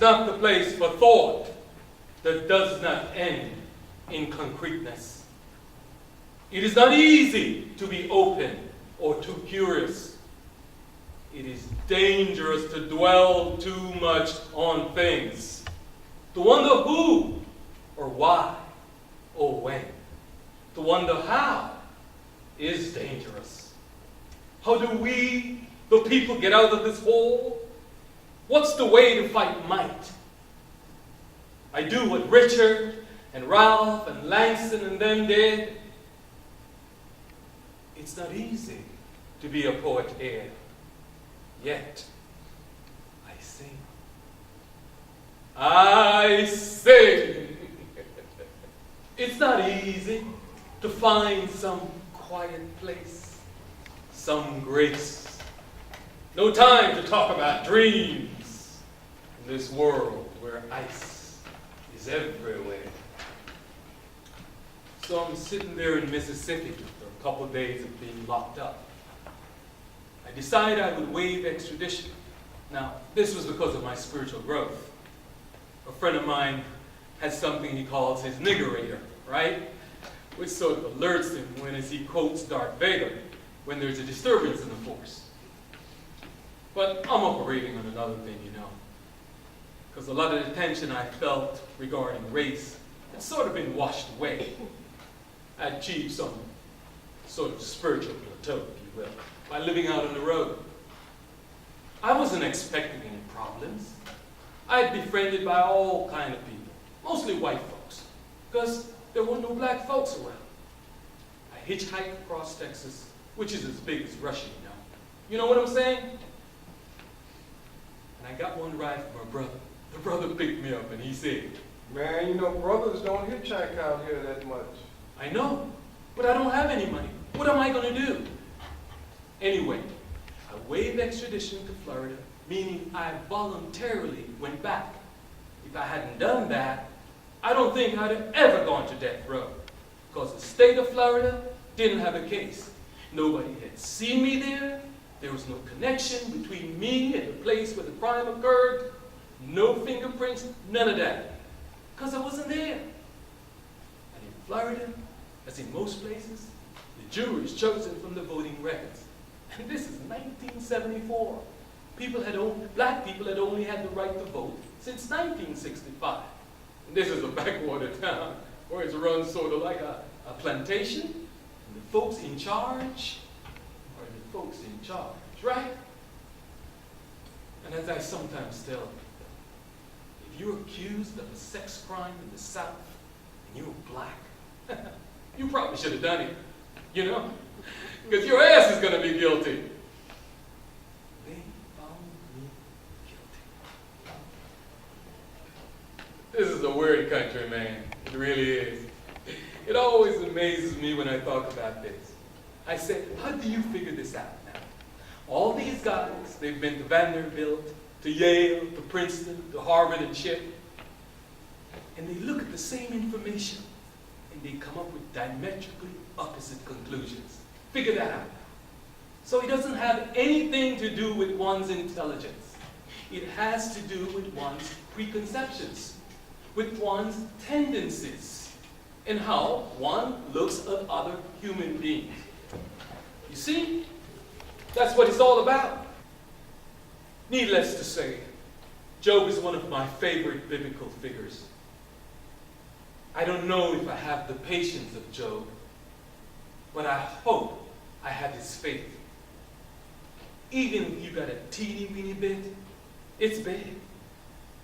not the place for thought that does not end in concreteness. It is not easy to be open or too curious. It is dangerous to dwell too much on things, to wonder who or why or when. To wonder how is dangerous. How do we, the people, get out of this hole? What's the way to fight might? I do what Richard and Ralph and Langston and them did. It's not easy to be a poet here, yet I sing. I sing. It's not easy to find some quiet place, some grace. No time to talk about dreams in this world where ice is everywhere. So I'm sitting there in Mississippi after a couple of days of being locked up. I decided I would waive extradition. Now, this was because of my spiritual growth. A friend of mine has something he calls his niggerator, right? Which sort of alerts him when, as he quotes Darth Vader, when there's a disturbance in the Force. But I'm operating on another thing, you know. Because a lot of the tension I felt regarding race had sort of been washed away. I achieved some sort of spiritual plateau, if you will, by living out on the road. I wasn't expecting any problems. I'd befriended by all kind of people, mostly white folks, because there were no black folks around. I hitchhiked across Texas, which is as big as Russia, you know. You know what I'm saying? And I got one ride from my brother. The brother picked me up and he said, "Man, you know, brothers don't hitchhike out here that much." I know, but I don't have any money. What am I going to do? Anyway, I waived extradition to Florida, meaning I voluntarily went back. If I hadn't done that, I don't think I'd have ever gone to death row, because the state of Florida didn't have a case. Nobody had seen me there. There was no connection between me and the place where the crime occurred. No fingerprints, none of that, because I wasn't there. And in Florida, as in most places, the jury is chosen from the voting records. And this is 1974. Black people had only had the right to vote since 1965. And this is a backwater town where it's run sort of like a plantation. And the folks in charge are the folks in charge, right? And as I sometimes tell people, if you're accused of a sex crime in the South and you're black, you probably should have done it, you know? Because your ass is going to be guilty. They found me guilty. This is a weird country, man. It really is. It always amazes me when I talk about this. I say, how do you figure this out now? All these guys, they've been to Vanderbilt, to Yale, to Princeton, to Harvard and shit. And they look at the same information and they come up with diametrically opposite conclusions. Figure that out. So it doesn't have anything to do with one's intelligence. It has to do with one's preconceptions, with one's tendencies, and how one looks at other human beings. You see? That's what it's all about. Needless to say, Job is one of my favorite biblical figures. I don't know if I have the patience of Job, but I hope I have his faith. Even if you got a teeny weeny bit, it's big.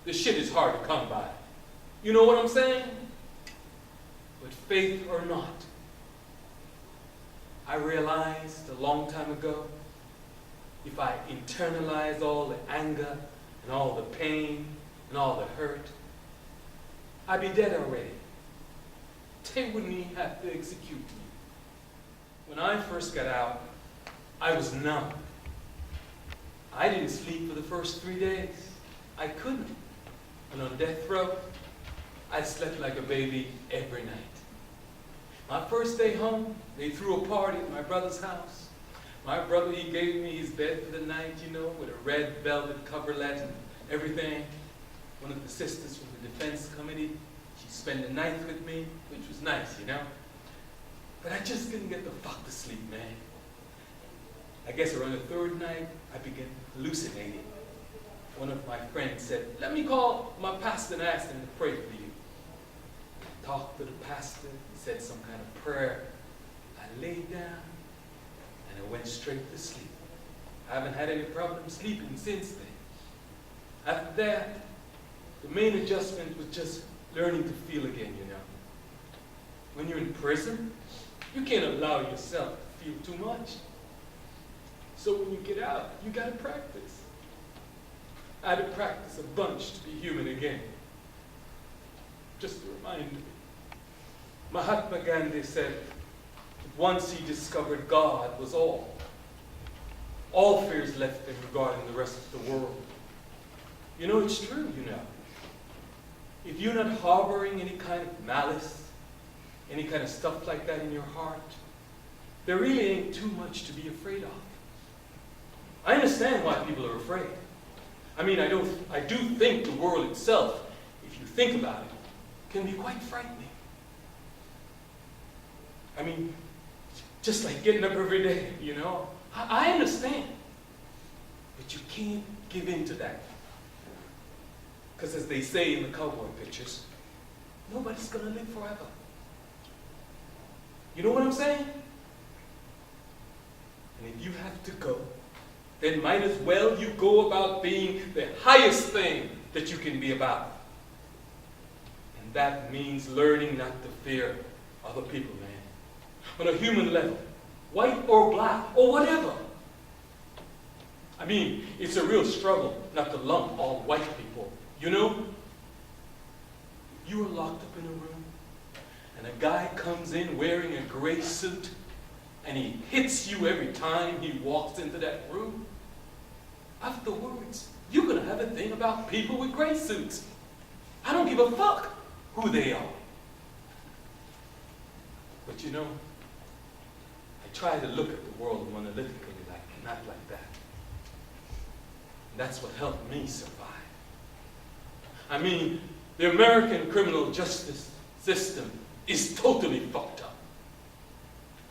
The shit is hard to come by. You know what I'm saying? But faith or not, I realized a long time ago, if I internalize all the anger and all the pain and all the hurt, I'd be dead already. They wouldn't even have to execute me. When I first got out, I was numb. I didn't sleep for the first 3 days. I couldn't. And on death row, I slept like a baby every night. My first day home, they threw a party at my brother's house. My brother, he gave me his bed for the night, you know, with a red velvet coverlet and everything. one of the sisters from the defense committee. She spent the night with me, which was nice, you know. But I just couldn't get the fuck to sleep, man. I guess around the third night, I began hallucinating. One of my friends said, let me call my pastor and ask him to pray for you. I talked to the pastor, he said some kind of prayer. I laid down, and I went straight to sleep. I haven't had any problem sleeping since then. After that, the main adjustment was just learning to feel again, you know. When you're in prison, you can't allow yourself to feel too much. So when you get out, you gotta practice. I had to practice a bunch to be human again. Just to remind me. Mahatma Gandhi said that once he discovered God was all fears left him regarding the rest of the world. You know, it's true, you know. If you're not harboring any kind of malice, any kind of stuff like that in your heart, there really ain't too much to be afraid of. I understand why people are afraid. I mean, I do think the world itself, if you think about it, can be quite frightening. I mean, just like getting up every day, you know. I understand. But you can't give in to that. Because as they say in the cowboy pictures, nobody's going to live forever. You know what I'm saying? And if you have to go, then might as well you go about being the highest thing that you can be about. And that means learning not to fear other people, man. On a human level, white or black or whatever. I mean, it's a real struggle not to lump all white people. You know, you are locked up in a room and a guy comes in wearing a gray suit and he hits you every time he walks into that room. Afterwards, you're going to have a thing about people with gray suits. I don't give a fuck who they are. But you know, I try to look at the world monolithically, not like that. And that's what helped me survive. I mean, the American criminal justice system is totally fucked up.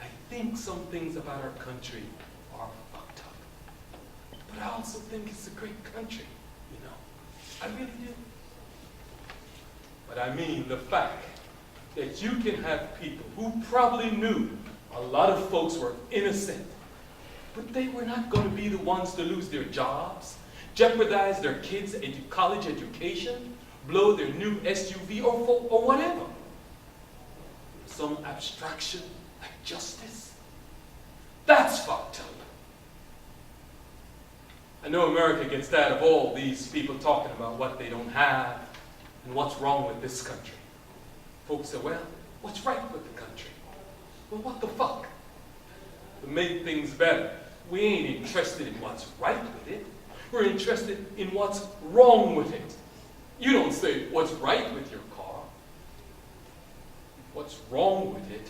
I think some things about our country are fucked up. But I also think it's a great country, you know. I really do. But I mean the fact that you can have people who probably knew a lot of folks were innocent, but they were not going to be the ones to lose their jobs, jeopardize their kids' college education, blow their new SUV or whatever. Some abstraction like justice. That's fucked up. I know America gets tired of all these people talking about what they don't have and what's wrong with this country. Folks say, well, what's right with the country? Well, what the fuck? To make things better, we ain't interested in what's right with it. We're interested in what's wrong with it. You don't say, what's right with your car? What's wrong with it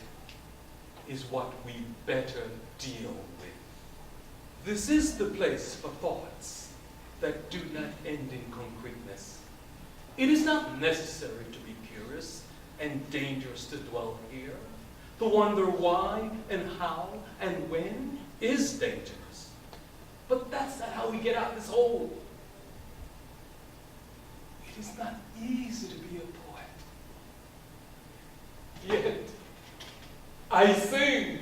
is what we better deal with. This is the place for thoughts that do not end in concreteness. It is not necessary to be curious and dangerous to dwell here. To wonder why and how and when is dangerous. But that's not how we get out of this hole. It is not easy to be a poet. Yet, I sing.